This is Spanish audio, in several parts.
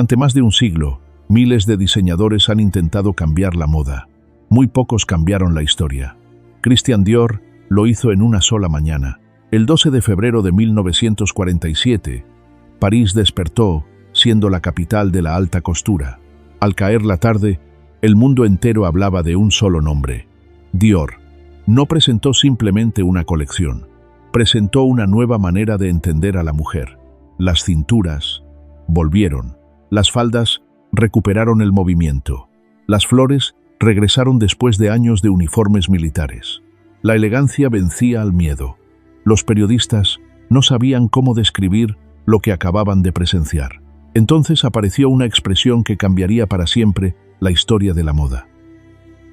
Durante más de un siglo, miles de diseñadores han intentado cambiar la moda. Muy pocos cambiaron la historia. Christian Dior lo hizo en una sola mañana. El 12 de febrero de 1947, París despertó, siendo la capital de la alta costura. Al caer la tarde, el mundo entero hablaba de un solo nombre: Dior. No presentó simplemente una colección, presentó una nueva manera de entender a la mujer. Las cinturas volvieron, las faldas recuperaron el movimiento, las flores regresaron después de años de uniformes militares. La elegancia vencía al miedo. Los periodistas no sabían cómo describir lo que acababan de presenciar. Entonces apareció una expresión que cambiaría para siempre la historia de la moda.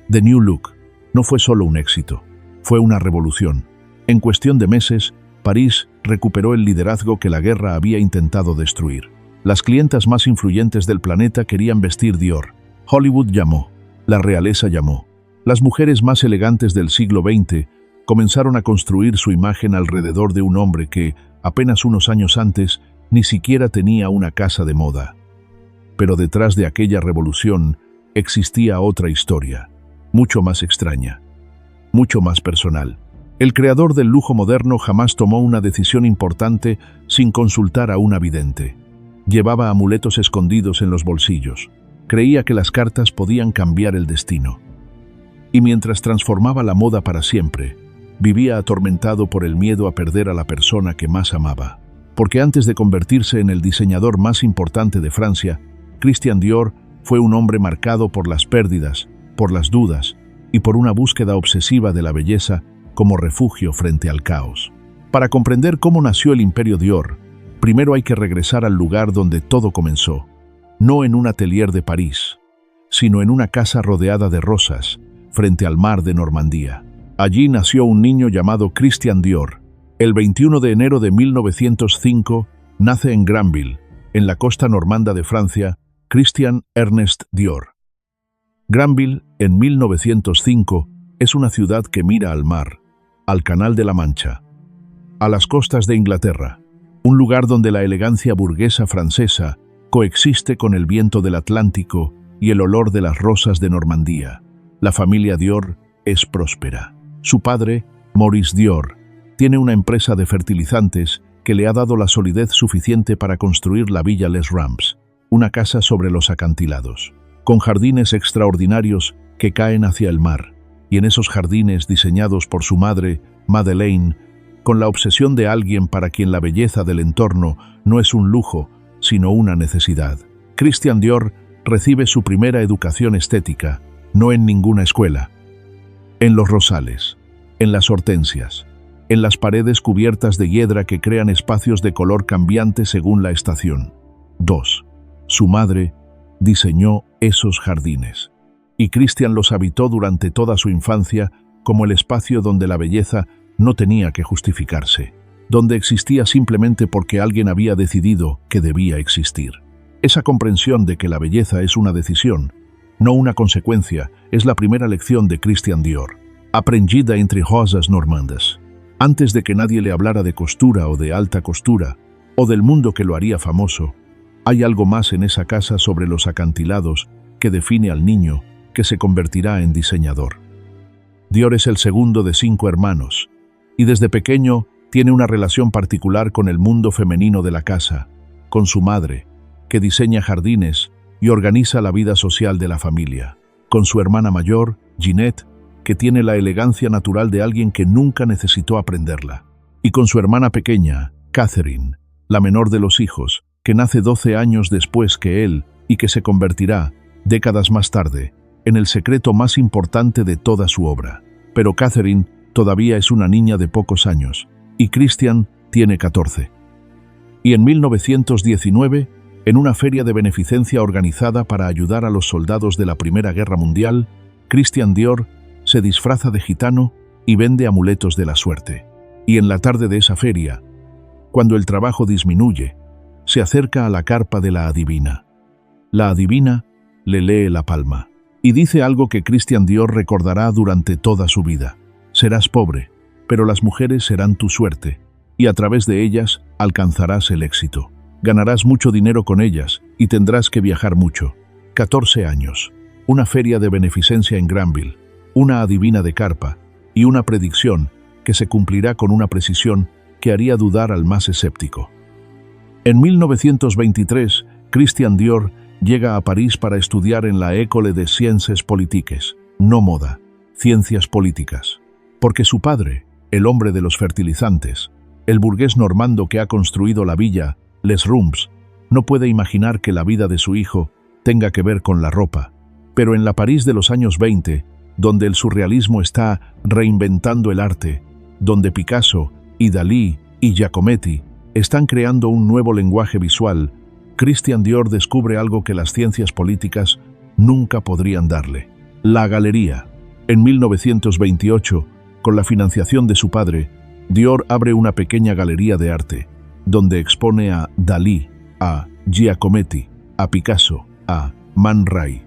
The New Look no fue solo un éxito, fue una revolución. En cuestión de meses, París recuperó el liderazgo que la guerra había intentado destruir. Las clientas más influyentes del planeta querían vestir Dior. Hollywood llamó, la realeza llamó. Las mujeres más elegantes del siglo XX comenzaron a construir su imagen alrededor de un hombre que, apenas unos años antes, ni siquiera tenía una casa de moda. Pero detrás de aquella revolución existía otra historia, mucho más extraña, mucho más personal. El creador del lujo moderno jamás tomó una decisión importante sin consultar a una vidente. Llevaba amuletos escondidos en los bolsillos. Creía que las cartas podían cambiar el destino. Y mientras transformaba la moda para siempre, vivía atormentado por el miedo a perder a la persona que más amaba. Porque antes de convertirse en el diseñador más importante de Francia, Christian Dior fue un hombre marcado por las pérdidas, por las dudas y por una búsqueda obsesiva de la belleza como refugio frente al caos. Para comprender cómo nació el imperio Dior, primero hay que regresar al lugar donde todo comenzó, no en un atelier de París, sino en una casa rodeada de rosas, frente al mar de Normandía. Allí nació un niño llamado Christian Dior. El 21 de enero de 1905 nace en Granville, en la costa normanda de Francia, Christian Ernest Dior. Granville, en 1905, es una ciudad que mira al mar, al Canal de la Mancha, a las costas de Inglaterra, un lugar donde la elegancia burguesa francesa coexiste con el viento del Atlántico y el olor de las rosas de Normandía. La familia Dior es próspera. Su padre, Maurice Dior, tiene una empresa de fertilizantes que le ha dado la solidez suficiente para construir la Villa Les Ramps, una casa sobre los acantilados, con jardines extraordinarios que caen hacia el mar, y en esos jardines diseñados por su madre, Madeleine, con la obsesión de alguien para quien la belleza del entorno no es un lujo, sino una necesidad. Christian Dior recibe su primera educación estética, no en ninguna escuela, en los rosales, en las hortensias, en las paredes cubiertas de hiedra que crean espacios de color cambiante según la estación. 2. Su madre diseñó esos jardines, y Christian los habitó durante toda su infancia como el espacio donde la belleza no tenía que justificarse, donde existía simplemente porque alguien había decidido que debía existir. Esa comprensión de que la belleza es una decisión, no una consecuencia, es la primera lección de Christian Dior, aprendida entre rosas normandas. Antes de que nadie le hablara de costura o de alta costura, o del mundo que lo haría famoso, hay algo más en esa casa sobre los acantilados que define al niño que se convertirá en diseñador. Dior es el segundo de 5 hermanos, y desde pequeño tiene una relación particular con el mundo femenino de la casa, con su madre, que diseña jardines y organiza la vida social de la familia, con su hermana mayor, Ginette, que tiene la elegancia natural de alguien que nunca necesitó aprenderla, y con su hermana pequeña, Catherine, la menor de los hijos, que nace 12 años después que él y que se convertirá, décadas más tarde, en el secreto más importante de toda su obra. Pero Catherine todavía es una niña de pocos años, y Christian tiene 14. Y en 1919, en una feria de beneficencia organizada para ayudar a los soldados de la Primera Guerra Mundial, Christian Dior se disfraza de gitano y vende amuletos de la suerte. Y en la tarde de esa feria, cuando el trabajo disminuye, se acerca a la carpa de la adivina. La adivina le lee la palma y dice algo que Christian Dior recordará durante toda su vida. Serás pobre, pero las mujeres serán tu suerte, y a través de ellas alcanzarás el éxito. Ganarás mucho dinero con ellas, y tendrás que viajar mucho. 14 años, una feria de beneficencia en Granville, una adivina de carpa y una predicción que se cumplirá con una precisión que haría dudar al más escéptico. En 1923, Christian Dior llega a París para estudiar en la École des Sciences Politiques, no moda, ciencias políticas. Porque su padre, el hombre de los fertilizantes, el burgués normando que ha construido la villa Les Rumps, no puede imaginar que la vida de su hijo tenga que ver con la ropa. Pero en la París de los años 20, donde el surrealismo está reinventando el arte, donde Picasso y Dalí y Giacometti están creando un nuevo lenguaje visual, Christian Dior descubre algo que las ciencias políticas nunca podrían darle: la galería. En 1928, con la financiación de su padre, Dior abre una pequeña galería de arte, donde expone a Dalí, a Giacometti, a Picasso, a Man Ray,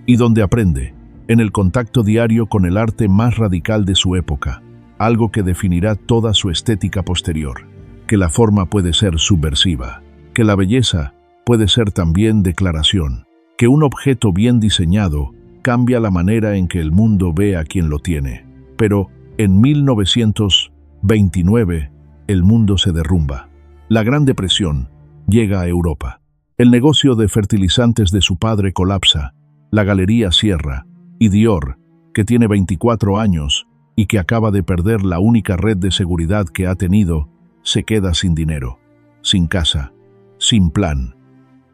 y donde aprende, en el contacto diario con el arte más radical de su época, algo que definirá toda su estética posterior: que la forma puede ser subversiva, que la belleza puede ser también declaración, que un objeto bien diseñado cambia la manera en que el mundo ve a quien lo tiene. Pero en 1929 el mundo se derrumba. La Gran Depresión llega a Europa. El negocio de fertilizantes de su padre colapsa, la galería cierra, y Dior, que tiene 24 años y que acaba de perder la única red de seguridad que ha tenido, se queda sin dinero, sin casa, sin plan.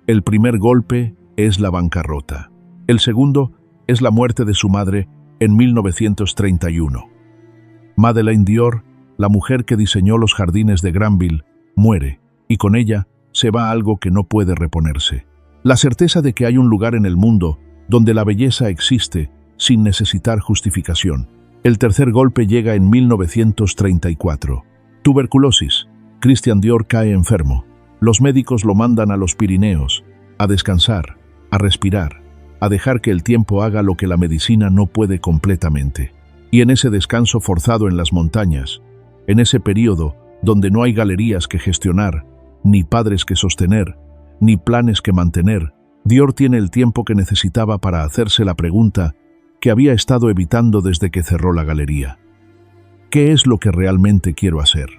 El primer golpe es la bancarrota. El segundo es la muerte de su madre en 1931. Madeleine Dior, la mujer que diseñó los jardines de Granville, muere, y con ella se va algo que no puede reponerse: la certeza de que hay un lugar en el mundo donde la belleza existe sin necesitar justificación. El tercer golpe llega en 1934. Tuberculosis. Christian Dior cae enfermo. Los médicos lo mandan a los Pirineos, a descansar, a respirar, a dejar que el tiempo haga lo que la medicina no puede completamente. Y en ese descanso forzado en las montañas, en ese periodo donde no hay galerías que gestionar, ni padres que sostener, ni planes que mantener, Dior tiene el tiempo que necesitaba para hacerse la pregunta que había estado evitando desde que cerró la galería: ¿qué es lo que realmente quiero hacer?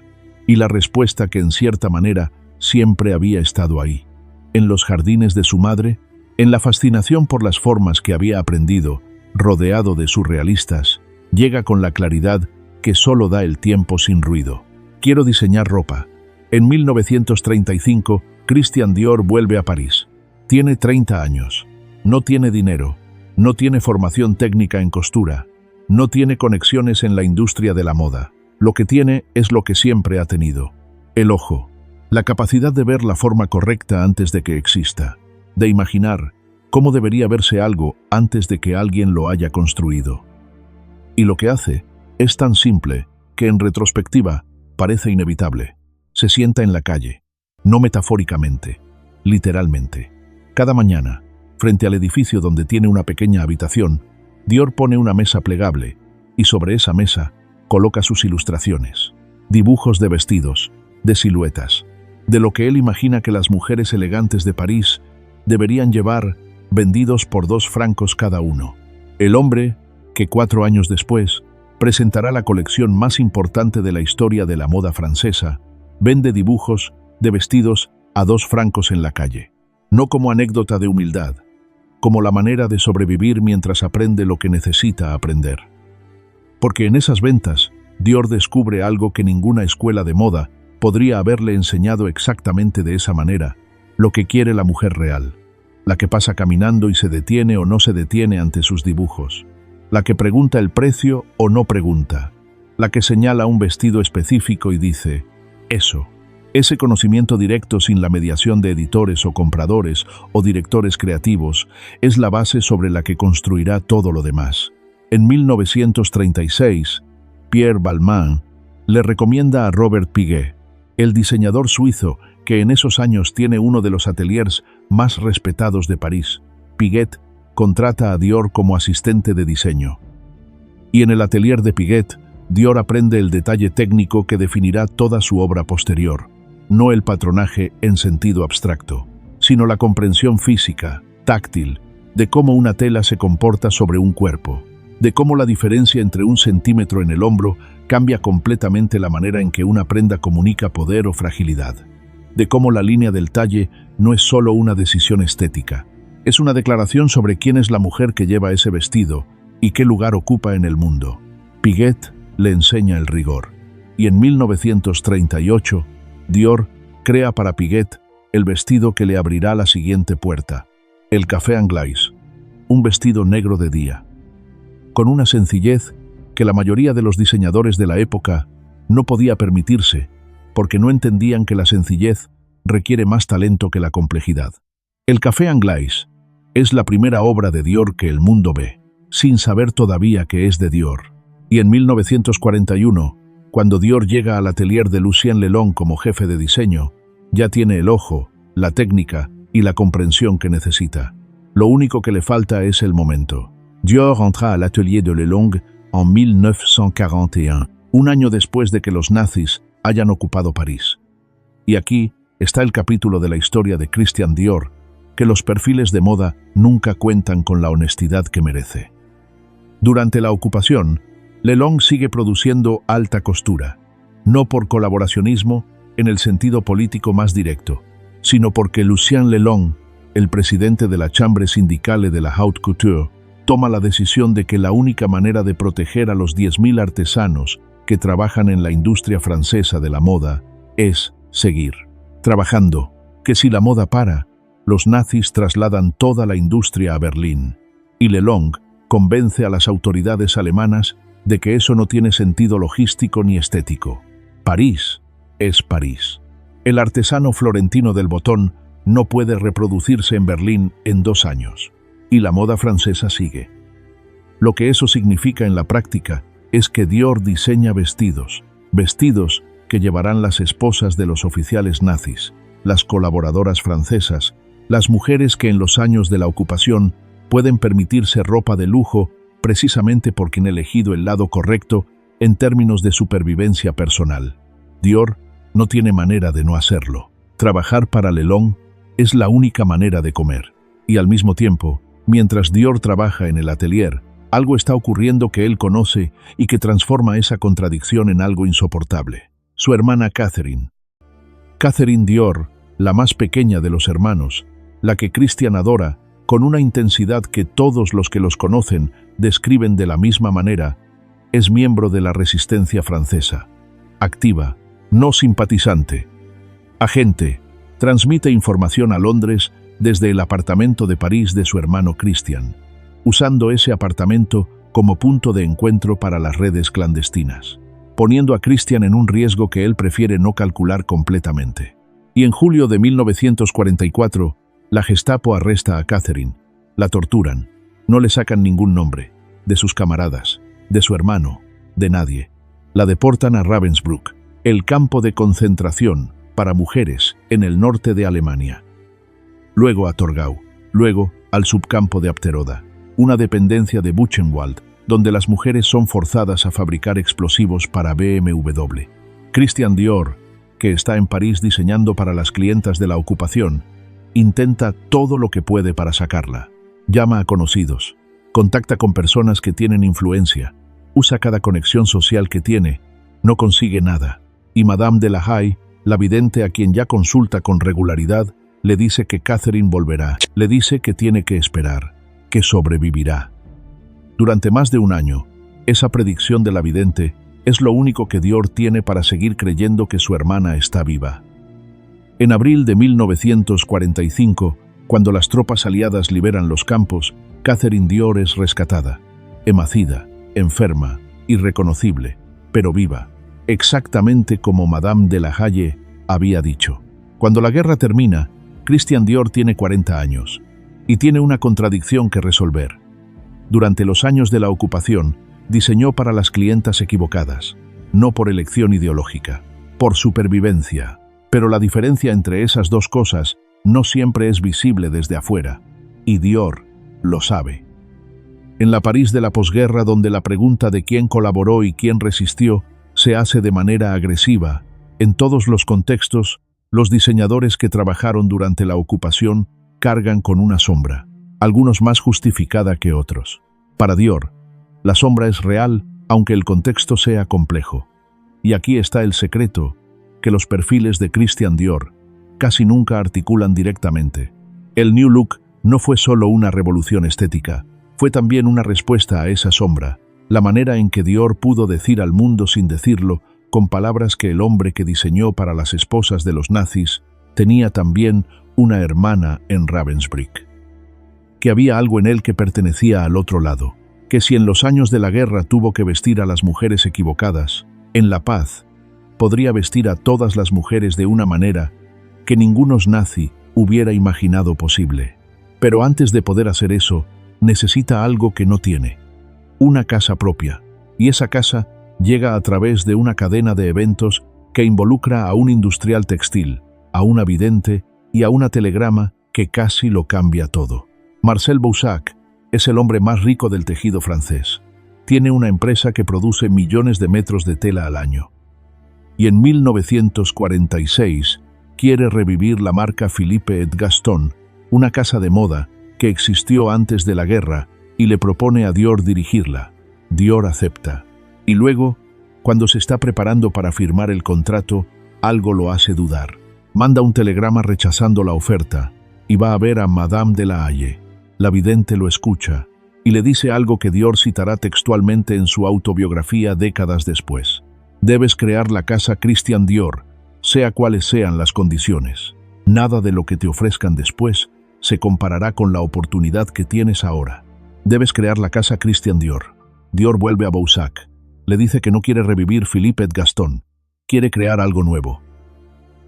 Y la respuesta, que en cierta manera siempre había estado ahí, en los jardines de su madre, en la fascinación por las formas que había aprendido, rodeado de surrealistas, llega con la claridad que solo da el tiempo sin ruido: quiero diseñar ropa. En 1935, Christian Dior vuelve a París. Tiene 30 años. No tiene dinero. No tiene formación técnica en costura. No tiene conexiones en la industria de la moda. Lo que tiene es lo que siempre ha tenido: el ojo. La capacidad de ver la forma correcta antes de que exista. De imaginar cómo debería verse algo antes de que alguien lo haya construido. Y lo que hace es tan simple que en retrospectiva parece inevitable. Se sienta en la calle, no metafóricamente, literalmente. Cada mañana, frente al edificio donde tiene una pequeña habitación, Dior pone una mesa plegable y sobre esa mesa coloca sus ilustraciones, dibujos de vestidos, de siluetas, de lo que él imagina que las mujeres elegantes de París deberían llevar, vendidos por 2 francos cada uno. El hombre que 4 años después presentará la colección más importante de la historia de la moda francesa, vende dibujos de vestidos a 2 francos en la calle. No como anécdota de humildad, como la manera de sobrevivir mientras aprende lo que necesita aprender. Porque en esas ventas, Dior descubre algo que ninguna escuela de moda podría haberle enseñado exactamente de esa manera: lo que quiere la mujer real, la que pasa caminando y se detiene o no se detiene ante sus dibujos, la que pregunta el precio o no pregunta, la que señala un vestido específico y dice: eso. Ese conocimiento directo, sin la mediación de editores o compradores o directores creativos, es la base sobre la que construirá todo lo demás. En 1936, Pierre Balmain le recomienda a Robert Piguet, el diseñador suizo que en esos años tiene uno de los ateliers más respetados de París. Piguet contrata a Dior como asistente de diseño. Y en el atelier de Piguet, Dior aprende el detalle técnico que definirá toda su obra posterior. No el patronaje en sentido abstracto, sino la comprensión física, táctil, de cómo una tela se comporta sobre un cuerpo, de cómo la diferencia entre 1 centímetro en el hombro cambia completamente la manera en que una prenda comunica poder o fragilidad, de cómo la línea del talle no es solo una decisión estética, es una declaración sobre quién es la mujer que lleva ese vestido y qué lugar ocupa en el mundo. Piguet le enseña el rigor, y en 1938, Dior crea para Piguet el vestido que le abrirá la siguiente puerta, el Café Anglais, un vestido negro de día, con una sencillez que la mayoría de los diseñadores de la época no podía permitirse, porque no entendían que la sencillez requiere más talento que la complejidad. El Café Anglais es la primera obra de Dior que el mundo ve, sin saber todavía que es de Dior. Y en 1941, cuando Dior llega al atelier de Lucien Lelong como jefe de diseño, ya tiene el ojo, la técnica y la comprensión que necesita. Lo único que le falta es el momento. Dior entra al atelier de Lelong en 1941, un año después de que los nazis hayan ocupado París. Y aquí está el capítulo de la historia de Christian Dior, que los perfiles de moda nunca cuentan con la honestidad que merece. Durante la ocupación, Lelong sigue produciendo alta costura, no por colaboracionismo en el sentido político más directo, sino porque Lucien Lelong, el presidente de la Chambre Syndicale de la Haute Couture, toma la decisión de que la única manera de proteger a los 10.000 artesanos que trabajan en la industria francesa de la moda es seguir trabajando, que si la moda para, los nazis trasladan toda la industria a Berlín, y Lelong convence a las autoridades alemanas de que eso no tiene sentido logístico ni estético. París es París. El artesano florentino del botón no puede reproducirse en Berlín en 2 años, y la moda francesa sigue. Lo que eso significa en la práctica es que Dior diseña vestidos que llevarán las esposas de los oficiales nazis, las colaboradoras francesas, las mujeres que en los años de la ocupación pueden permitirse ropa de lujo precisamente porque han elegido el lado correcto en términos de supervivencia personal. Dior no tiene manera de no hacerlo. Trabajar para Lelong es la única manera de comer. Y al mismo tiempo, mientras Dior trabaja en el atelier, algo está ocurriendo que él conoce y que transforma esa contradicción en algo insoportable. Su hermana Catherine. Catherine Dior, la más pequeña de los hermanos, la que Christian adora, con una intensidad que todos los que los conocen describen de la misma manera, es miembro de la resistencia francesa. Activa, no simpatizante. Agente, transmite información a Londres desde el apartamento de París de su hermano Christian, usando ese apartamento como punto de encuentro para las redes clandestinas, poniendo a Christian en un riesgo que él prefiere no calcular completamente. Y en julio de 1944, la Gestapo arresta a Catherine, la torturan, no le sacan ningún nombre, de sus camaradas, de su hermano, de nadie. La deportan a Ravensbrück, el campo de concentración para mujeres en el norte de Alemania. Luego a Torgau, luego al subcampo de Abteroda, una dependencia de Buchenwald, donde las mujeres son forzadas a fabricar explosivos para BMW. Christian Dior, que está en París diseñando para las clientas de la ocupación, intenta todo lo que puede para sacarla. Llama a conocidos, contacta con personas que tienen influencia, usa cada conexión social que tiene, no consigue nada. Y Madame de la Haye, la vidente a quien ya consulta con regularidad, le dice que Catherine volverá, le dice que tiene que esperar, que sobrevivirá. Durante más de un año, esa predicción de la vidente es lo único que Dior tiene para seguir creyendo que su hermana está viva. En abril de 1945, cuando las tropas aliadas liberan los campos, Catherine Dior es rescatada, emacida, enferma, irreconocible, pero viva, exactamente como Madame de la Haye había dicho. Cuando la guerra termina, Christian Dior tiene 40 años y tiene una contradicción que resolver. Durante los años de la ocupación, diseñó para las clientas equivocadas, no por elección ideológica, por supervivencia. Pero la diferencia entre esas dos cosas no siempre es visible desde afuera, y Dior lo sabe. En la París de la posguerra, donde la pregunta de quién colaboró y quién resistió se hace de manera agresiva, en todos los contextos, Los diseñadores que trabajaron durante la ocupación cargan con una sombra, algunos más justificada que otros. Para Dior, la sombra es real, aunque el contexto sea complejo. Y aquí está el secreto, que los perfiles de Christian Dior casi nunca articulan directamente. El New Look no fue solo una revolución estética, fue también una respuesta a esa sombra, la manera en que Dior pudo decir al mundo sin decirlo, con palabras que el hombre que diseñó para las esposas de los nazis tenía también una hermana en Ravensbrück. Que había algo en él que pertenecía al otro lado, que si en los años de la guerra tuvo que vestir a las mujeres equivocadas, en la paz podría vestir a todas las mujeres de una manera que ninguno nazi hubiera imaginado posible. Pero antes de poder hacer eso, necesita algo que no tiene: una casa propia. Y esa casa llega a través de una cadena de eventos que involucra a un industrial textil, a una vidente y a una telegrama que casi lo cambia todo. Marcel Boussac es el hombre más rico del tejido francés. Tiene una empresa que produce millones de metros de tela al año. Y en 1946 quiere revivir la marca Philippe et Gaston, una casa de moda que existió antes de la guerra, y le propone a Dior dirigirla. Dior acepta. Y luego, cuando se está preparando para firmar el contrato, algo lo hace dudar. Manda un telegrama rechazando la oferta y va a ver a Madame de la Haye. La vidente lo escucha y le dice algo que Dior citará textualmente en su autobiografía décadas después. Debes crear la casa Christian Dior, sea cuales sean las condiciones. Nada de lo que te ofrezcan después se comparará con la oportunidad que tienes ahora. Debes crear la casa Christian Dior. Dior vuelve a Boussac. Le dice que no quiere revivir Philippe et Gaston. Quiere crear algo nuevo.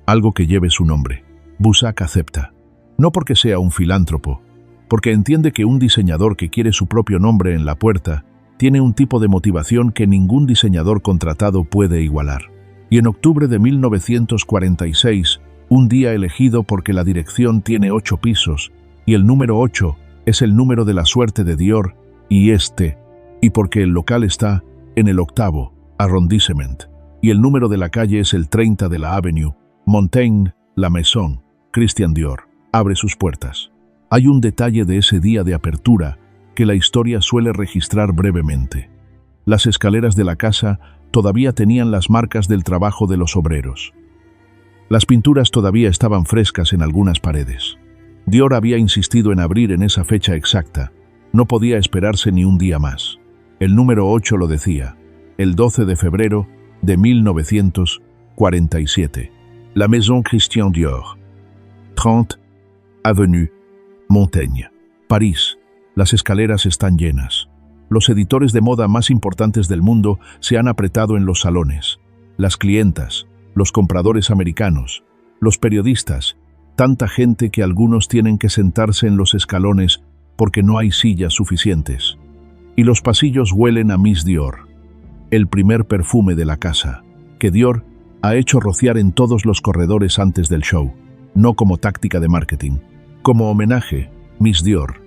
Algo que lleve su nombre. Boussac acepta. No porque sea un filántropo, porque entiende que un diseñador que quiere su propio nombre en la puerta tiene un tipo de motivación que ningún diseñador contratado puede igualar. Y en octubre de 1946, un día elegido porque la dirección tiene 8 pisos, y el número 8 es el número de la suerte de Dior, y porque el local está en el 8º arrondissement, y el número de la calle es el 30 de la Avenue Montaigne, la Maison, Christian Dior abre sus puertas. Hay un detalle de ese día de apertura que la historia suele registrar brevemente. Las escaleras de la casa todavía tenían las marcas del trabajo de los obreros. Las pinturas todavía estaban frescas en algunas paredes. Dior había insistido en abrir en esa fecha exacta. No podía esperarse ni un día más. El número 8 lo decía, el 12 de febrero de 1947. La Maison Christian Dior, 30 Avenue Montaigne, París. Las escaleras están llenas. Los editores de moda más importantes del mundo se han apretado en los salones. Las clientas, los compradores americanos, los periodistas, tanta gente que algunos tienen que sentarse en los escalones porque no hay sillas suficientes. Y los pasillos huelen a Miss Dior, el primer perfume de la casa, que Dior ha hecho rociar en todos los corredores antes del show, no como táctica de marketing, como homenaje, Miss Dior.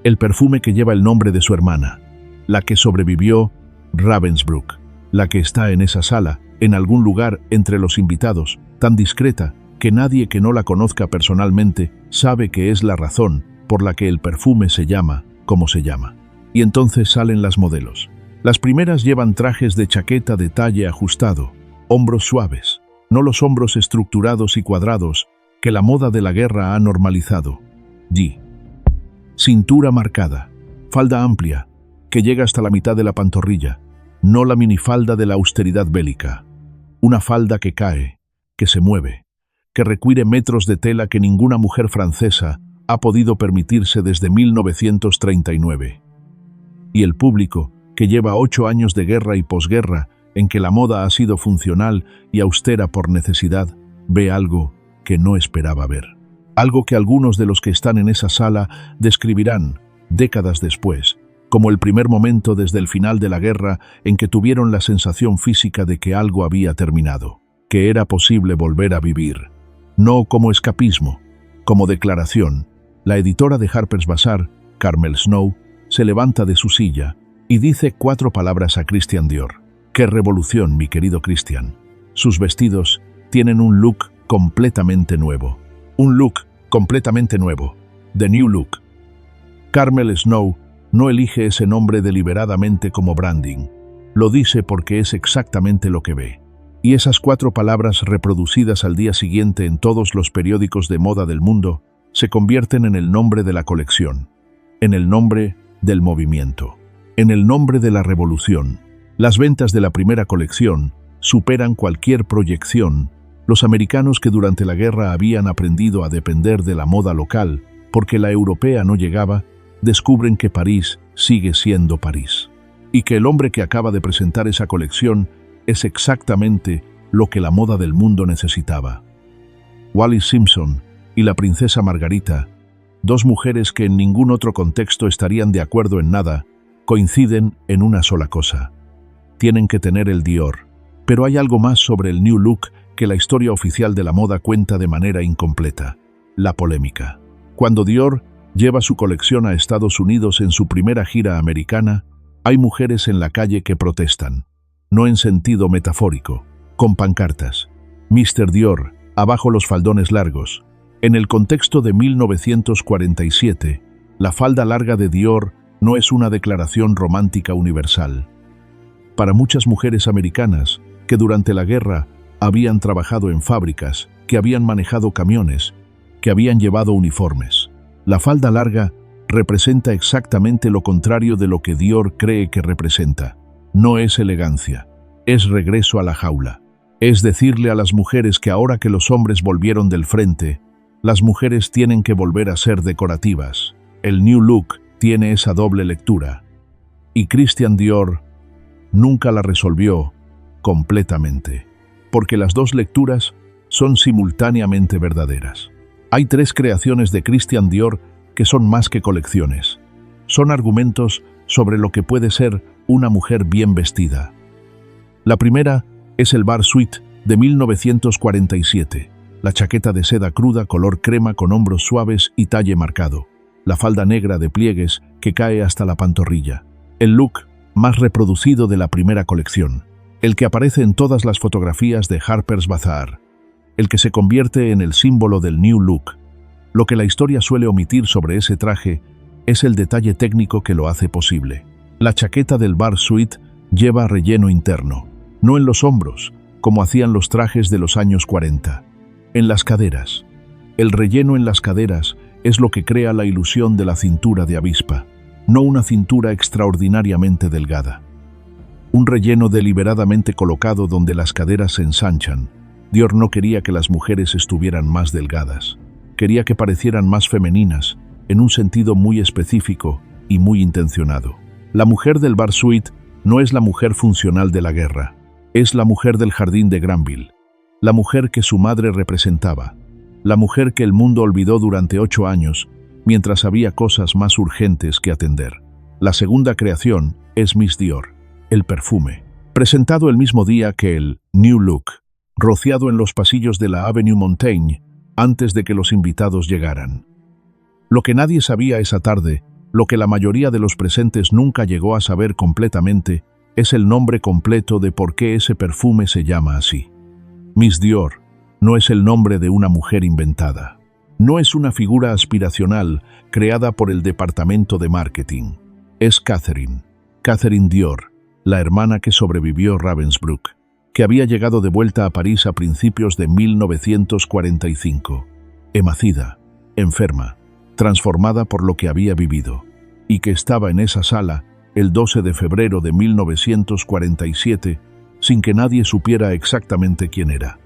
El perfume que lleva el nombre de su hermana, la que sobrevivió Ravensbrück, la que está en esa sala, en algún lugar entre los invitados, tan discreta que nadie que no la conozca personalmente sabe que es la razón por la que el perfume se llama como se llama. Y entonces salen las modelos. Las primeras llevan trajes de chaqueta de talle ajustado, hombros suaves, no los hombros estructurados y cuadrados que la moda de la guerra ha normalizado. Cintura marcada, falda amplia, que llega hasta la mitad de la pantorrilla, no la minifalda de la austeridad bélica. Una falda que cae, que se mueve, que requiere metros de tela que ninguna mujer francesa ha podido permitirse desde 1939. Y el público, que lleva 8 años de guerra y posguerra, en que la moda ha sido funcional y austera por necesidad, ve algo que no esperaba ver. Algo que algunos de los que están en esa sala describirán, décadas después, como el primer momento desde el final de la guerra en que tuvieron la sensación física de que algo había terminado, que era posible volver a vivir. No como escapismo, como declaración. La editora de Harper's Bazaar, Carmel Snow, se levanta de su silla y dice 4 palabras a Christian Dior. ¡Qué revolución, mi querido Christian! Sus vestidos tienen un look completamente nuevo. Un look completamente nuevo. The New Look. Carmel Snow no elige ese nombre deliberadamente como branding. Lo dice porque es exactamente lo que ve. Y esas 4 palabras reproducidas al día siguiente en todos los periódicos de moda del mundo se convierten en el nombre de la colección, en el nombre del movimiento, en el nombre de la revolución. Las ventas de la primera colección superan cualquier proyección. Los americanos que durante la guerra habían aprendido a depender de la moda local porque la europea no llegaba, descubren que París sigue siendo París. Y que el hombre que acaba de presentar esa colección es exactamente lo que la moda del mundo necesitaba. Wallis Simpson y la princesa Margarita, 2 mujeres que en ningún otro contexto estarían de acuerdo en nada, coinciden en una sola cosa. Tienen que tener el Dior. Pero hay algo más sobre el New Look que la historia oficial de la moda cuenta de manera incompleta: la polémica. Cuando Dior lleva su colección a Estados Unidos en su primera gira americana, hay mujeres en la calle que protestan, no en sentido metafórico, con pancartas. Mr. Dior, abajo los faldones largos. En el contexto de 1947, la falda larga de Dior no es una declaración romántica universal. Para muchas mujeres americanas que durante la guerra habían trabajado en fábricas, que habían manejado camiones, que habían llevado uniformes, la falda larga representa exactamente lo contrario de lo que Dior cree que representa. No es elegancia, es regreso a la jaula. Es decirle a las mujeres que ahora que los hombres volvieron del frente, las mujeres tienen que volver a ser decorativas. El New Look tiene esa doble lectura. Y Christian Dior nunca la resolvió completamente, porque las 2 lecturas son simultáneamente verdaderas. Hay 3 creaciones de Christian Dior que son más que colecciones. Son argumentos sobre lo que puede ser una mujer bien vestida. La primera es el Bar Suite de 1947, la chaqueta de seda cruda color crema con hombros suaves y talle marcado, la falda negra de pliegues que cae hasta la pantorrilla, el look más reproducido de la primera colección, el que aparece en todas las fotografías de Harper's Bazaar, el que se convierte en el símbolo del New Look. Lo que la historia suele omitir sobre ese traje es el detalle técnico que lo hace posible. La chaqueta del Bar Suite lleva relleno interno, no en los hombros, como hacían los trajes de los años 40, en las caderas. El relleno en las caderas es lo que crea la ilusión de la cintura de avispa, no una cintura extraordinariamente delgada. Un relleno deliberadamente colocado donde las caderas se ensanchan. Dior no quería que las mujeres estuvieran más delgadas. Quería que parecieran más femeninas, en un sentido muy específico y muy intencionado. La mujer del Bar Suite no es la mujer funcional de la guerra, es la mujer del jardín de Granville, la mujer que su madre representaba, la mujer que el mundo olvidó durante 8 años, mientras había cosas más urgentes que atender. La segunda creación es Miss Dior, el perfume, presentado el mismo día que el New Look, rociado en los pasillos de la Avenue Montaigne antes de que los invitados llegaran. Lo que nadie sabía esa tarde, lo que la mayoría de los presentes nunca llegó a saber completamente, es el nombre completo de por qué ese perfume se llama así. Miss Dior no es el nombre de una mujer inventada. No es una figura aspiracional creada por el departamento de marketing. Es Catherine Dior, la hermana que sobrevivió Ravensbrück, que había llegado de vuelta a París a principios de 1945, emacida, enferma, transformada por lo que había vivido, y que estaba en esa sala el 12 de febrero de 1947 sin que nadie supiera exactamente quién era.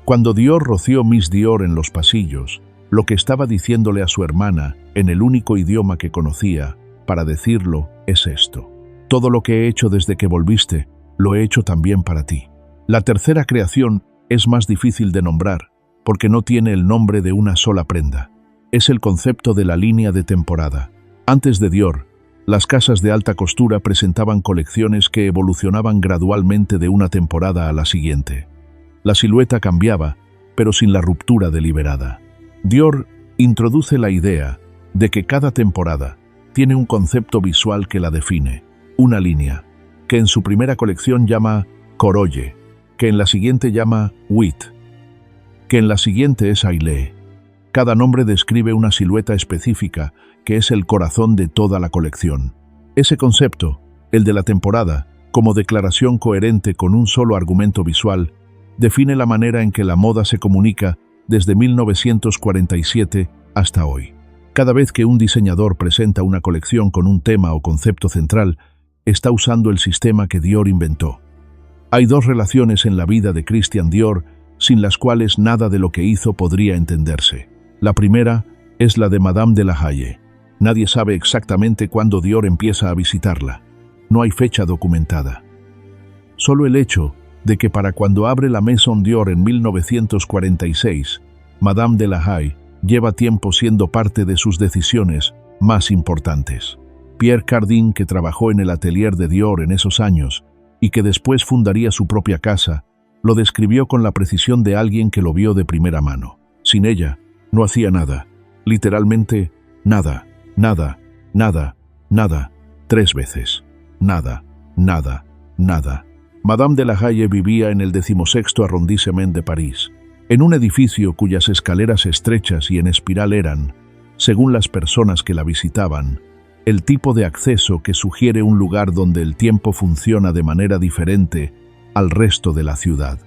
Cuando Dior roció Miss Dior en los pasillos, lo que estaba diciéndole a su hermana, en el único idioma que conocía, para decirlo, es esto: todo lo que he hecho desde que volviste, lo he hecho también para ti. La tercera creación es más difícil de nombrar, porque no tiene el nombre de una sola prenda. Es el concepto de la línea de temporada. Antes de Dior, las casas de alta costura presentaban colecciones que evolucionaban gradualmente de una temporada a la siguiente. La silueta cambiaba, pero sin la ruptura deliberada. Dior introduce la idea de que cada temporada tiene un concepto visual que la define, una línea, que en su primera colección llama Corolle, que en la siguiente llama Wit. que en la siguiente es Ailée. Cada nombre describe una silueta específica que es el corazón de toda la colección. Ese concepto, el de la temporada, como declaración coherente con un solo argumento visual, define la manera en que la moda se comunica desde 1947 hasta hoy. Cada vez que un diseñador presenta una colección con un tema o concepto central, está usando el sistema que Dior inventó. Hay dos relaciones en la vida de Christian Dior sin las cuales nada de lo que hizo podría entenderse. La primera es la de Madame de la Haye. Nadie sabe exactamente cuándo Dior empieza a visitarla. No hay fecha documentada. Solo el hecho de que para cuando abre la Maison Dior en 1946, Madame de la Haye lleva tiempo siendo parte de sus decisiones más importantes. Pierre Cardin, que trabajó en el atelier de Dior en esos años y que después fundaría su propia casa, lo describió con la precisión de alguien que lo vio de primera mano. Sin ella, no hacía nada. Literalmente, nada, nada, nada, nada. 3 veces. Nada, nada, nada. Madame de la Haye vivía en el 16º arrondissement de París, en un edificio cuyas escaleras estrechas y en espiral eran, según las personas que la visitaban, el tipo de acceso que sugiere un lugar donde el tiempo funciona de manera diferente al resto de la ciudad.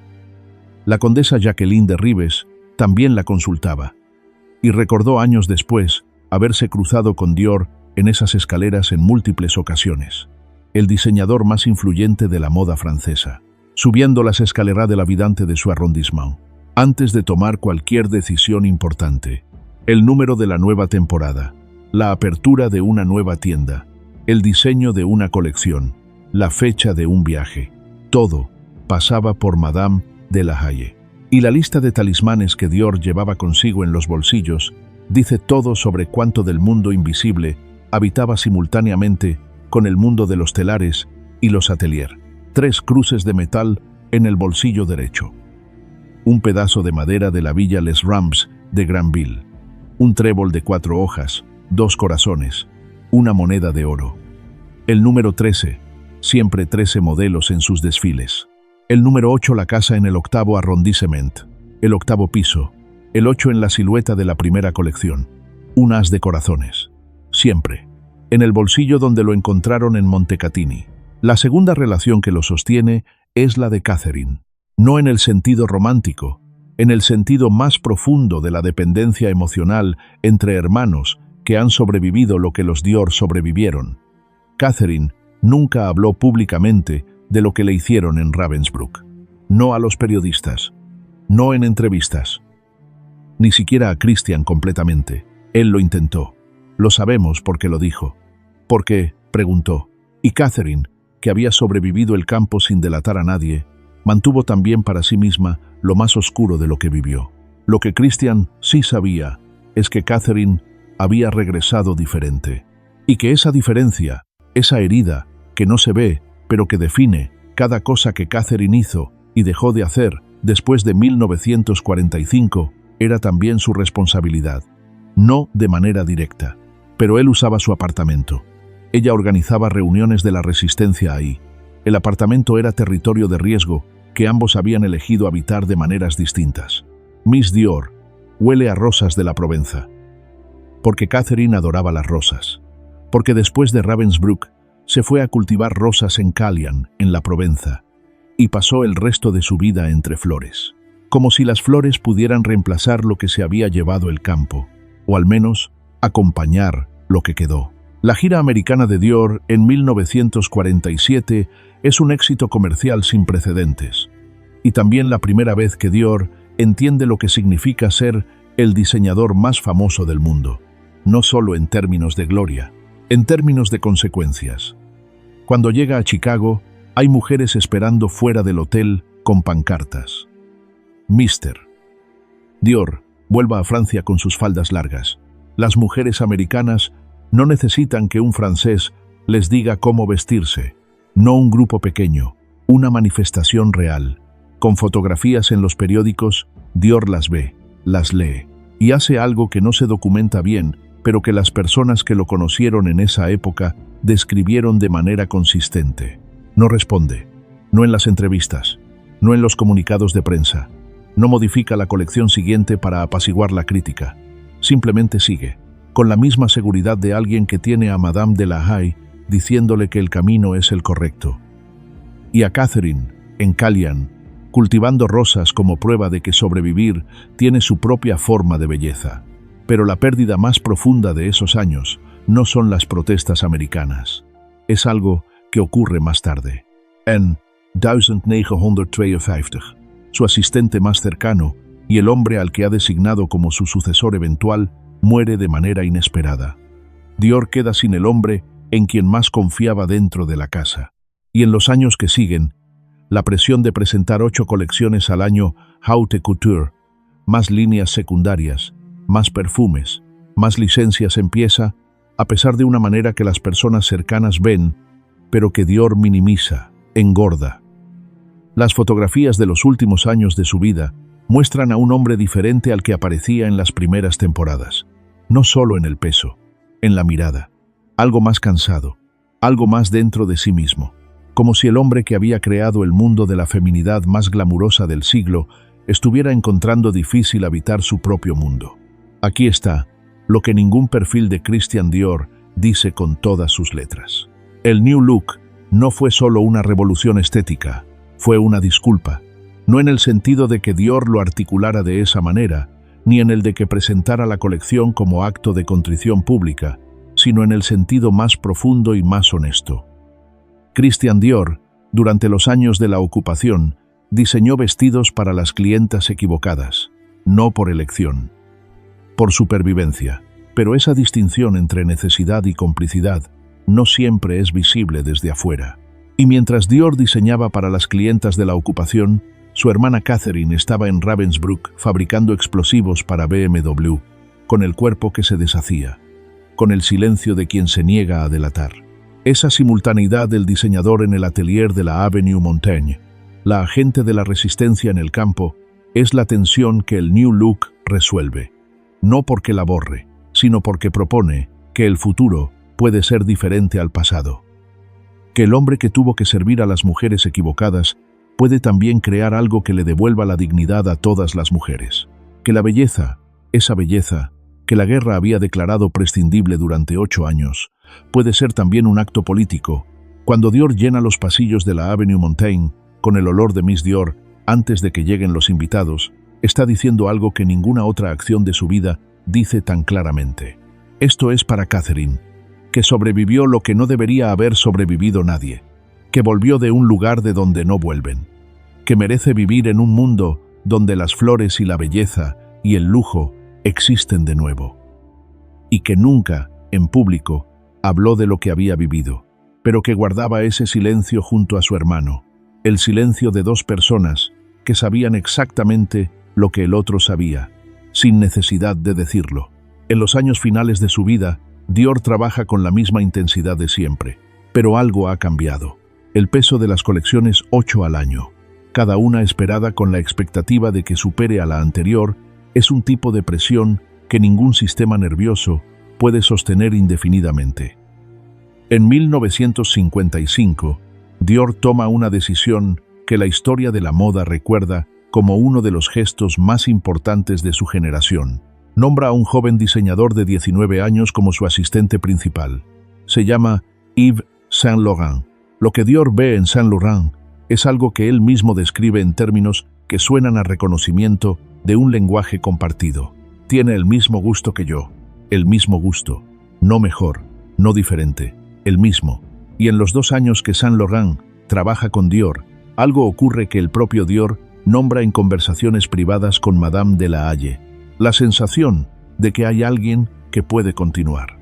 La condesa Jacqueline de Ribes también la consultaba, y recordó años después haberse cruzado con Dior en esas escaleras en múltiples ocasiones. El diseñador más influyente de la moda francesa, subiendo las escaleras de la vidante de su arrondissement, antes de tomar cualquier decisión importante. El número de la nueva temporada, la apertura de una nueva tienda, el diseño de una colección, la fecha de un viaje. Todo pasaba por Madame de la Haye. Y la lista de talismanes que Dior llevaba consigo en los bolsillos dice todo sobre cuánto del mundo invisible habitaba simultáneamente con el mundo de los telares y los atelier. 3 cruces de metal en el bolsillo derecho. Un pedazo de madera de la villa Les Rams de Granville. Un trébol de 4 hojas, 2 corazones, una moneda de oro. El número 13, siempre 13 modelos en sus desfiles. El número 8, la casa en el 8º arrondissement, el 8º piso, el 8 en la silueta de la primera colección. Un as de corazones. Siempre. En el bolsillo donde lo encontraron en Montecatini. La segunda relación que lo sostiene es la de Catherine. No en el sentido romántico, en el sentido más profundo de la dependencia emocional entre hermanos que han sobrevivido lo que los Dior sobrevivieron. Catherine nunca habló públicamente de lo que le hicieron en Ravensbrück. No a los periodistas, no en entrevistas, ni siquiera a Christian completamente. Él lo intentó. Lo sabemos porque lo dijo. ¿Por qué?, preguntó. Y Catherine, que había sobrevivido el campo sin delatar a nadie, mantuvo también para sí misma lo más oscuro de lo que vivió. Lo que Christian sí sabía es que Catherine había regresado diferente. Y que esa diferencia, esa herida, que no se ve, pero que define cada cosa que Catherine hizo y dejó de hacer después de 1945, era también su responsabilidad. No de manera directa, pero él usaba su apartamento. Ella organizaba reuniones de la resistencia ahí. El apartamento era territorio de riesgo que ambos habían elegido habitar de maneras distintas. Miss Dior huele a rosas de la Provenza. Porque Catherine adoraba las rosas. Porque después de Ravensbrück se fue a cultivar rosas en Callian, en la Provenza, y pasó el resto de su vida entre flores. Como si las flores pudieran reemplazar lo que se había llevado el campo, o al menos acompañar lo que quedó. La gira americana de Dior en 1947 es un éxito comercial sin precedentes. Y también la primera vez que Dior entiende lo que significa ser el diseñador más famoso del mundo. No solo en términos de gloria, en términos de consecuencias. Cuando llega a Chicago, hay mujeres esperando fuera del hotel con pancartas. Mr. Dior, vuelva a Francia con sus faldas largas. Las mujeres americanas no necesitan que un francés les diga cómo vestirse. No un grupo pequeño, una manifestación real. Con fotografías en los periódicos, Dior las ve, las lee, y hace algo que no se documenta bien, pero que las personas que lo conocieron en esa época describieron de manera consistente. No responde, no en las entrevistas, no en los comunicados de prensa. No modifica la colección siguiente para apaciguar la crítica. Simplemente sigue, con la misma seguridad de alguien que tiene a Madame de la Haye diciéndole que el camino es el correcto. Y a Catherine, en Callian, cultivando rosas como prueba de que sobrevivir tiene su propia forma de belleza. Pero la pérdida más profunda de esos años no son las protestas americanas. Es algo que ocurre más tarde. En 1952, su asistente más cercano y el hombre al que ha designado como su sucesor eventual muere de manera inesperada. Dior queda sin el hombre en quien más confiaba dentro de la casa. Y en los años que siguen, la presión de presentar 8 colecciones al año haute couture, más líneas secundarias, más perfumes, más licencias empieza, a pesar de una manera que las personas cercanas ven, pero que Dior minimiza, engorda. Las fotografías de los últimos años de su vida muestran a un hombre diferente al que aparecía en las primeras temporadas. No solo en el peso, en la mirada. Algo más cansado, algo más dentro de sí mismo. Como si el hombre que había creado el mundo de la feminidad más glamurosa del siglo estuviera encontrando difícil habitar su propio mundo. Aquí está lo que ningún perfil de Christian Dior dice con todas sus letras. El New Look no fue solo una revolución estética, fue una disculpa. No en el sentido de que Dior lo articulara de esa manera, ni en el de que presentara la colección como acto de contrición pública, sino en el sentido más profundo y más honesto. Christian Dior, durante los años de la ocupación, diseñó vestidos para las clientas equivocadas, no por elección, por supervivencia. Pero esa distinción entre necesidad y complicidad no siempre es visible desde afuera. Y mientras Dior diseñaba para las clientas de la ocupación, su hermana Catherine estaba en Ravensbrück fabricando explosivos para BMW, con el cuerpo que se deshacía, con el silencio de quien se niega a delatar. Esa simultaneidad del diseñador en el atelier de la Avenue Montaigne, la agente de la resistencia en el campo, es la tensión que el New Look resuelve. No porque la borre, sino porque propone que el futuro puede ser diferente al pasado. Que el hombre que tuvo que servir a las mujeres equivocadas puede también crear algo que le devuelva la dignidad a todas las mujeres. Que la belleza, esa belleza, que la guerra había declarado prescindible durante 8 años, puede ser también un acto político. Cuando Dior llena los pasillos de la Avenue Montaigne con el olor de Miss Dior antes de que lleguen los invitados, está diciendo algo que ninguna otra acción de su vida dice tan claramente. Esto es para Catherine, que sobrevivió lo que no debería haber sobrevivido nadie, que volvió de un lugar de donde no vuelven, que merece vivir en un mundo donde las flores y la belleza y el lujo existen de nuevo, y que nunca, en público, habló de lo que había vivido, pero que guardaba ese silencio junto a su hermano, el silencio de 2 personas que sabían exactamente lo que el otro sabía, sin necesidad de decirlo. En los años finales de su vida, Dior trabaja con la misma intensidad de siempre, pero algo ha cambiado. El peso de las colecciones 8 al año, cada una esperada con la expectativa de que supere a la anterior, es un tipo de presión que ningún sistema nervioso puede sostener indefinidamente. En 1955, Dior toma una decisión que la historia de la moda recuerda como uno de los gestos más importantes de su generación. Nombra a un joven diseñador de 19 años como su asistente principal. Se llama Yves Saint Laurent. Lo que Dior ve en Saint Laurent es algo que él mismo describe en términos que suenan a reconocimiento de un lenguaje compartido. Tiene el mismo gusto que yo, el mismo gusto, no mejor, no diferente, el mismo. Y en los 2 años que Saint Laurent trabaja con Dior, algo ocurre que el propio Dior nombra en conversaciones privadas con Madame de la Haye. La sensación de que hay alguien que puede continuar.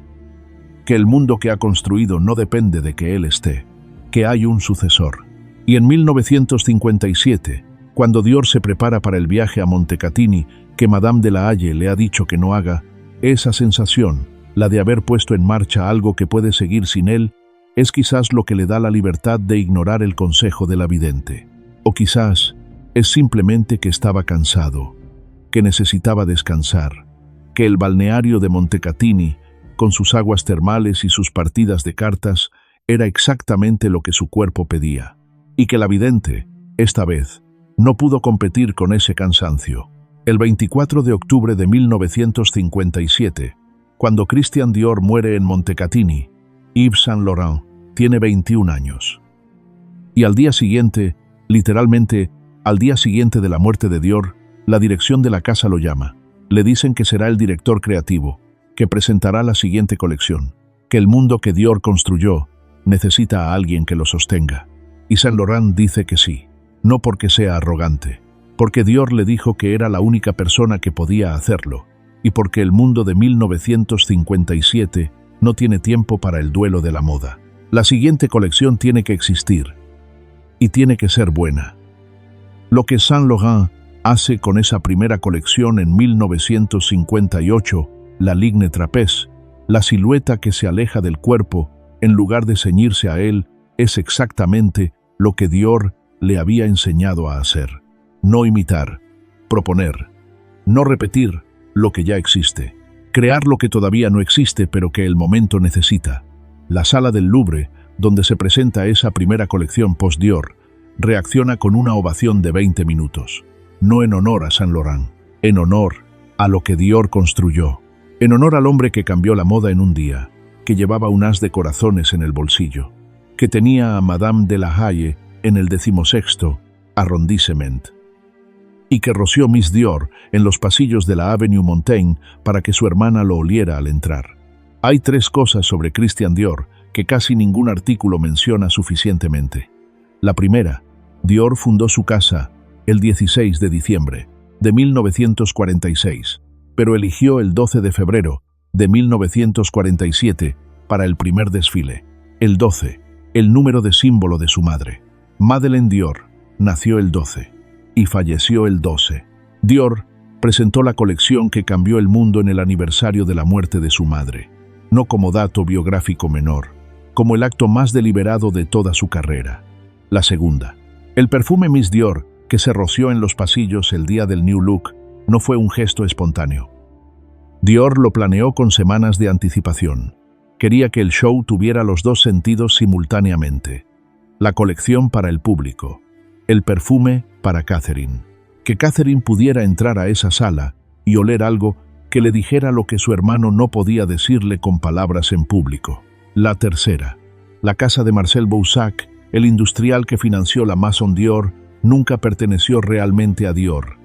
Que el mundo que ha construido no depende de que él esté, que hay un sucesor. Y en 1957, cuando Dior se prepara para el viaje a Montecatini, que Madame de la Haye le ha dicho que no haga, esa sensación, la de haber puesto en marcha algo que puede seguir sin él, es quizás lo que le da la libertad de ignorar el consejo de la vidente. O quizás es simplemente que estaba cansado, que necesitaba descansar, que el balneario de Montecatini, con sus aguas termales y sus partidas de cartas, era exactamente lo que su cuerpo pedía, y que la vidente, esta vez, No pudo competir con ese cansancio. El 24 de octubre de 1957, cuando Christian Dior muere en Montecatini, Yves Saint Laurent tiene 21 años. Y al día siguiente, literalmente, al día siguiente de la muerte de Dior, la dirección de la casa lo llama. Le dicen que será el director creativo, que presentará la siguiente colección, que el mundo que Dior construyó necesita a alguien que lo sostenga. Y Saint Laurent dice que sí, no porque sea arrogante, porque Dior le dijo que era la única persona que podía hacerlo, y porque el mundo de 1957 no tiene tiempo para el duelo de la moda. La siguiente colección tiene que existir, y tiene que ser buena. Lo que Saint Laurent hace con esa primera colección en 1958, la Ligne Trapèze, la silueta que se aleja del cuerpo en lugar de ceñirse a él, es exactamente lo que Dior le había enseñado a hacer. No imitar, proponer, no repetir lo que ya existe, crear lo que todavía no existe pero que el momento necesita. La sala del Louvre, donde se presenta esa primera colección post-Dior, reacciona con una ovación de 20 minutos. No en honor a Saint Laurent, en honor a lo que Dior construyó, en honor al hombre que cambió la moda en un día, que llevaba un as de corazones en el bolsillo, que tenía a Madame de la Haye en el 16º arrondissement, y que roció Miss Dior en los pasillos de la Avenue Montaigne para que su hermana lo oliera al entrar. Hay 3 cosas sobre Christian Dior que casi ningún artículo menciona suficientemente. La primera, Dior fundó su casa el 16 de diciembre de 1946, pero eligió el 12 de febrero de 1947 para el primer desfile. El 12, el número de símbolo de su madre. Madeleine Dior nació el 12 y falleció el 12. Dior presentó la colección que cambió el mundo en el aniversario de la muerte de su madre, no como dato biográfico menor, como el acto más deliberado de toda su carrera. La segunda, el perfume Miss Dior, que se roció en los pasillos el día del New Look, no fue un gesto espontáneo. Dior lo planeó con semanas de anticipación. Quería que el show tuviera los 2 sentidos simultáneamente. La colección para el público, el perfume para Catherine. Que Catherine pudiera entrar a esa sala y oler algo que le dijera lo que su hermano no podía decirle con palabras en público. La tercera, la casa de Marcel Boussac, el industrial que financió la Maison Dior, nunca perteneció realmente a Dior.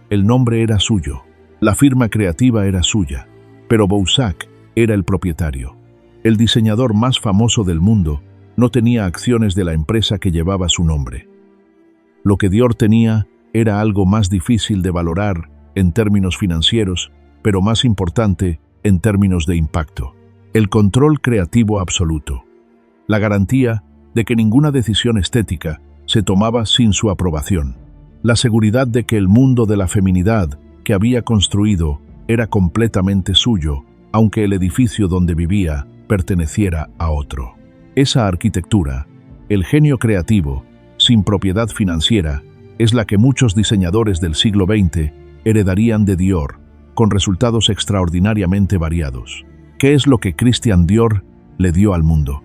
El nombre era suyo, la firma creativa era suya, pero Boussac era el propietario. El diseñador más famoso del mundo no tenía acciones de la empresa que llevaba su nombre. Lo que Dior tenía era algo más difícil de valorar en términos financieros, pero más importante en términos de impacto. El control creativo absoluto. La garantía de que ninguna decisión estética se tomaba sin su aprobación. La seguridad de que el mundo de la feminidad que había construido era completamente suyo, aunque el edificio donde vivía perteneciera a otro. Esa arquitectura, el genio creativo, sin propiedad financiera, es la que muchos diseñadores del siglo XX heredarían de Dior, con resultados extraordinariamente variados. ¿Qué es lo que Christian Dior le dio al mundo?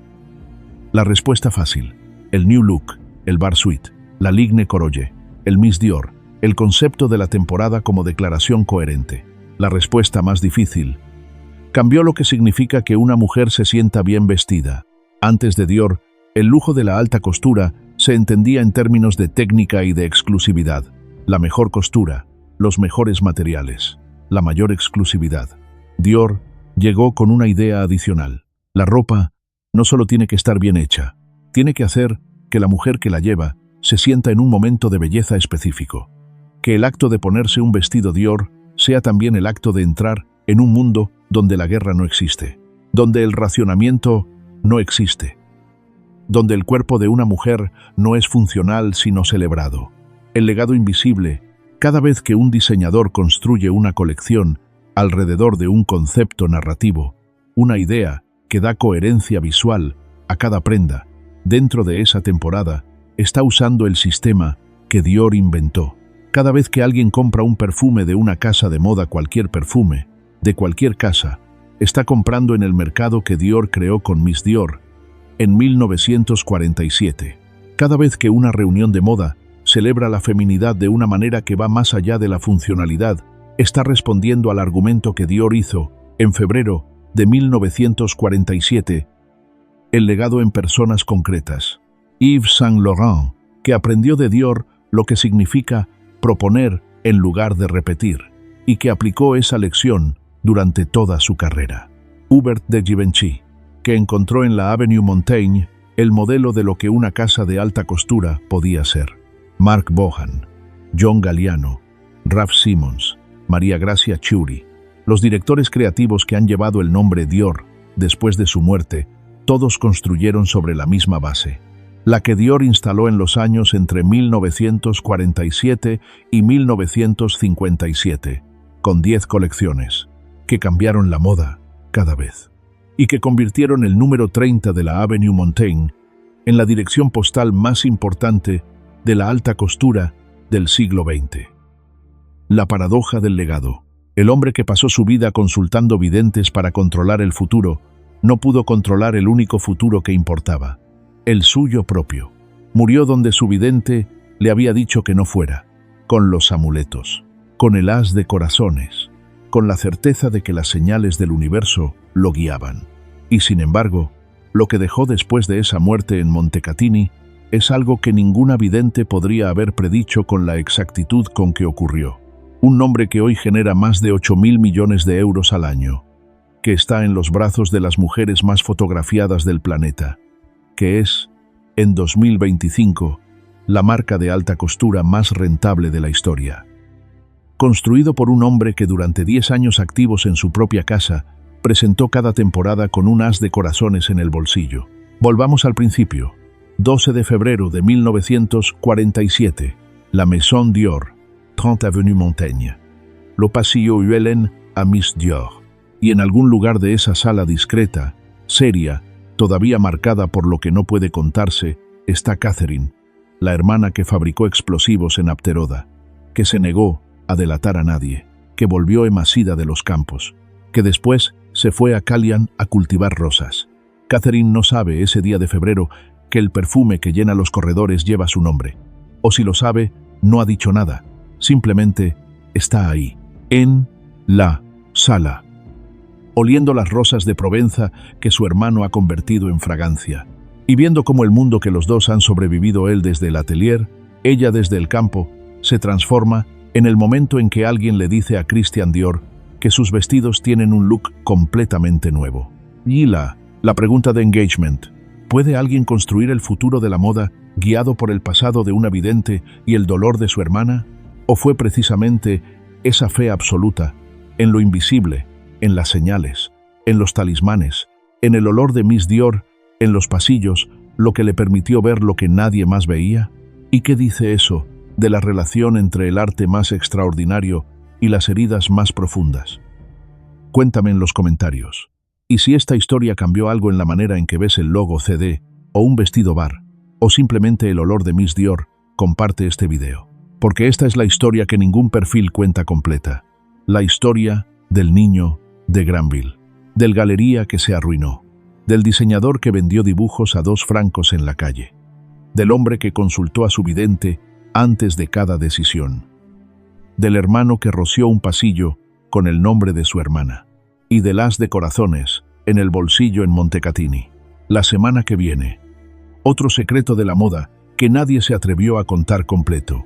La respuesta fácil: el New Look, el Bar Suite, la Ligne Corolle, el Miss Dior, el concepto de la temporada como declaración coherente. La respuesta más difícil: cambió lo que significa que una mujer se sienta bien vestida. Antes de Dior, el lujo de la alta costura se entendía en términos de técnica y de exclusividad. La mejor costura, los mejores materiales, la mayor exclusividad. Dior llegó con una idea adicional. La ropa no solo tiene que estar bien hecha, tiene que hacer que la mujer que la lleva se sienta en un momento de belleza específico. Que el acto de ponerse un vestido Dior sea también el acto de entrar en un mundo donde la guerra no existe, donde el racionamiento no existe, donde el cuerpo de una mujer no es funcional sino celebrado. El legado invisible, cada vez que un diseñador construye una colección alrededor de un concepto narrativo, una idea que da coherencia visual a cada prenda, dentro de esa temporada, está usando el sistema que Dior inventó. Cada vez que alguien compra un perfume de una casa de moda, cualquier perfume, de cualquier casa, está comprando en el mercado que Dior creó con Miss Dior en 1947. Cada vez que una reunión de moda celebra la feminidad de una manera que va más allá de la funcionalidad, está respondiendo al argumento que Dior hizo, en febrero de 1947, el legado en personas concretas. Yves Saint Laurent, que aprendió de Dior lo que significa proponer en lugar de repetir, y que aplicó esa lección durante toda su carrera. Hubert de Givenchy, que encontró en la Avenue Montaigne el modelo de lo que una casa de alta costura podía ser. Marc Bohan, John Galliano, Raf Simons, María Grazia Chiuri, los directores creativos que han llevado el nombre Dior después de su muerte, todos construyeron sobre la misma base, la que Dior instaló en los años entre 1947 y 1957, con 10 colecciones, que cambiaron la moda cada vez, y que convirtieron el número 30 de la Avenue Montaigne en la dirección postal más importante de la alta costura del siglo XX. La paradoja del legado. El hombre que pasó su vida consultando videntes para controlar el futuro, no pudo controlar el único futuro que importaba, el suyo propio. Murió donde su vidente le había dicho que no fuera, con los amuletos, con el as de corazones, con la certeza de que las señales del universo lo guiaban. Y sin embargo, lo que dejó después de esa muerte en Montecatini es algo que ninguna vidente podría haber predicho con la exactitud con que ocurrió. Un nombre que hoy genera más de 8.000 millones de euros al año, que está en los brazos de las mujeres más fotografiadas del planeta, que es, en 2025, la marca de alta costura más rentable de la historia. Construido por un hombre que durante 10 años activos en su propia casa, presentó cada temporada con un as de corazones en el bolsillo. Volvamos al principio. 12 de febrero de 1947, la Maison Dior, 30 Avenue Montaigne. Lo pasillo huelen a Miss Dior. Y en algún lugar de esa sala discreta, seria, todavía marcada por lo que no puede contarse, está Catherine, la hermana que fabricó explosivos en Apteroda, que se negó a delatar a nadie, que volvió emasida de los campos, que después se fue a Callian a cultivar rosas. Catherine no sabe ese día de febrero que el perfume que llena los corredores lleva su nombre. O si lo sabe, no ha dicho nada. Simplemente está ahí, en la sala, oliendo las rosas de Provenza que su hermano ha convertido en fragancia, y viendo cómo el mundo que los dos han sobrevivido, él desde el atelier, ella desde el campo, se transforma en el momento en que alguien le dice a Christian Dior que sus vestidos tienen un look completamente nuevo. Y la pregunta de engagement: ¿puede alguien construir el futuro de la moda guiado por el pasado de una vidente y el dolor de su hermana? ¿O fue precisamente esa fe absoluta en lo invisible, en las señales, en los talismanes, en el olor de Miss Dior, en los pasillos, lo que le permitió ver lo que nadie más veía? ¿Y qué dice eso de la relación entre el arte más extraordinario y las heridas más profundas? Cuéntame en los comentarios. Y si esta historia cambió algo en la manera en que ves el logo CD, o un vestido bar, o simplemente el olor de Miss Dior, comparte este video. Porque esta es la historia que ningún perfil cuenta completa. La historia del niño de Granville, del galería que se arruinó, del diseñador que vendió dibujos a 2 francos en la calle, del hombre que consultó a su vidente antes de cada decisión, del hermano que roció un pasillo con el nombre de su hermana, y del as de corazones en el bolsillo en Montecatini. La semana que viene, otro secreto de la moda que nadie se atrevió a contar completo.